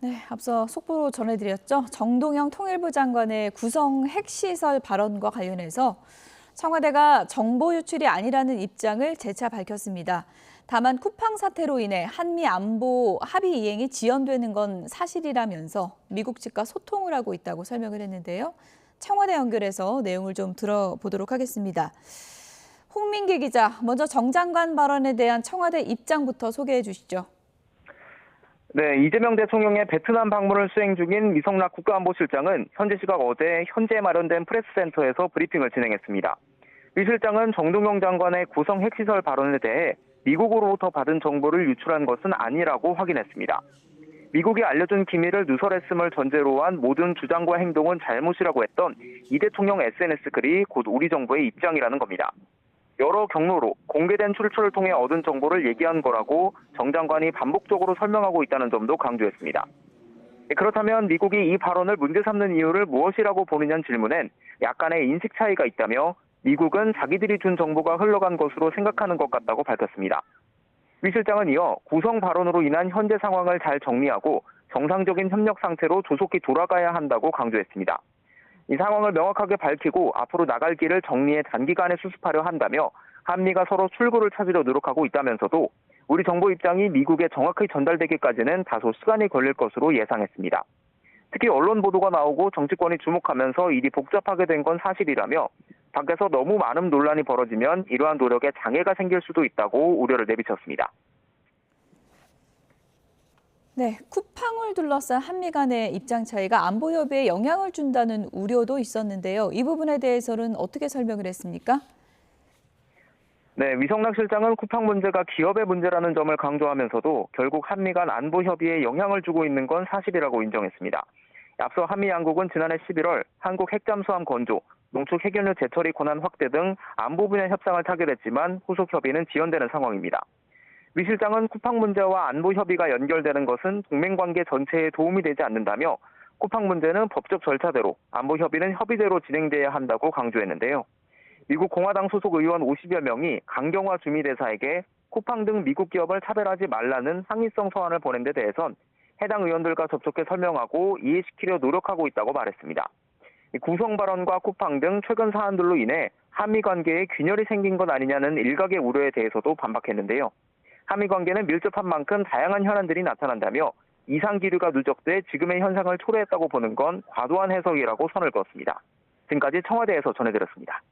네, 앞서 속보로 전해드렸죠. 정동영 통일부 장관의 구성 핵시설 발언과 관련해서 청와대가 정보 유출이 아니라는 입장을 재차 밝혔습니다. 다만 쿠팡 사태로 인해 한미 안보 합의 이행이 지연되는 건 사실이라면서 미국 측과 소통을 하고 있다고 설명을 했는데요. 청와대 연결해서 내용을 좀 들어보도록 하겠습니다. 홍민기 기자, 먼저 정 장관 발언에 대한 청와대 입장부터 소개해 주시죠. 네, 이재명 대통령의 베트남 방문을 수행 중인 미성락 국가안보실장은 현지 시각 어제 현지에 마련된 프레스센터에서 브리핑을 진행했습니다. 이 실장은 정동영 장관의 구성 핵시설 발언에 대해 미국으로부터 받은 정보를 유출한 것은 아니라고 확인했습니다. 미국이 알려준 기밀을 누설했음을 전제로 한 모든 주장과 행동은 잘못이라고 했던 이 대통령 SNS 글이 곧 우리 정부의 입장이라는 겁니다. 여러 경로로 공개된 출처를 통해 얻은 정보를 얘기한 거라고 정 장관이 반복적으로 설명하고 있다는 점도 강조했습니다. 그렇다면 미국이 이 발언을 문제 삼는 이유를 무엇이라고 보느냐는 질문엔 약간의 인식 차이가 있다며 미국은 자기들이 준 정보가 흘러간 것으로 생각하는 것 같다고 밝혔습니다. 위 실장은 이어 구성 발언으로 인한 현재 상황을 잘 정리하고 정상적인 협력 상태로 조속히 돌아가야 한다고 강조했습니다. 이 상황을 명확하게 밝히고 앞으로 나갈 길을 정리해 단기간에 수습하려 한다며 한미가 서로 출구를 찾으려 노력하고 있다면서도 우리 정부 입장이 미국에 정확히 전달되기까지는 다소 시간이 걸릴 것으로 예상했습니다. 특히 언론 보도가 나오고 정치권이 주목하면서 일이 복잡하게 된 건 사실이라며 밖에서 너무 많은 논란이 벌어지면 이러한 노력에 장애가 생길 수도 있다고 우려를 내비쳤습니다. 네, 쿠팡을 둘러싼 한미 간의 입장 차이가 안보 협의에 영향을 준다는 우려도 있었는데요. 이 부분에 대해서는 어떻게 설명을 했습니까? 네, 위성락 실장은 쿠팡 문제가 기업의 문제라는 점을 강조하면서도 결국 한미 간 안보 협의에 영향을 주고 있는 건 사실이라고 인정했습니다. 앞서 한미 양국은 지난해 11월 한국 핵잠수함 건조, 농축 핵연료 재처리 권한 확대 등 안보 분야 협상을 타결했지만 후속 협의는 지연되는 상황입니다. 위 실장은 쿠팡 문제와 안보 협의가 연결되는 것은 동맹관계 전체에 도움이 되지 않는다며 쿠팡 문제는 법적 절차대로, 안보 협의는 협의대로 진행돼야 한다고 강조했는데요. 미국 공화당 소속 의원 50여 명이 강경화 주미대사에게 쿠팡 등 미국 기업을 차별하지 말라는 항의성 서한을 보낸 데 대해선 해당 의원들과 접촉해 설명하고 이해시키려 노력하고 있다고 말했습니다. 구성 발언과 쿠팡 등 최근 사안들로 인해 한미 관계에 균열이 생긴 것 아니냐는 일각의 우려에 대해서도 반박했는데요. 한미 관계는 밀접한 만큼 다양한 현안들이 나타난다며 이상 기류가 누적돼 지금의 현상을 초래했다고 보는 건 과도한 해석이라고 선을 그었습니다. 지금까지 청와대에서 전해드렸습니다.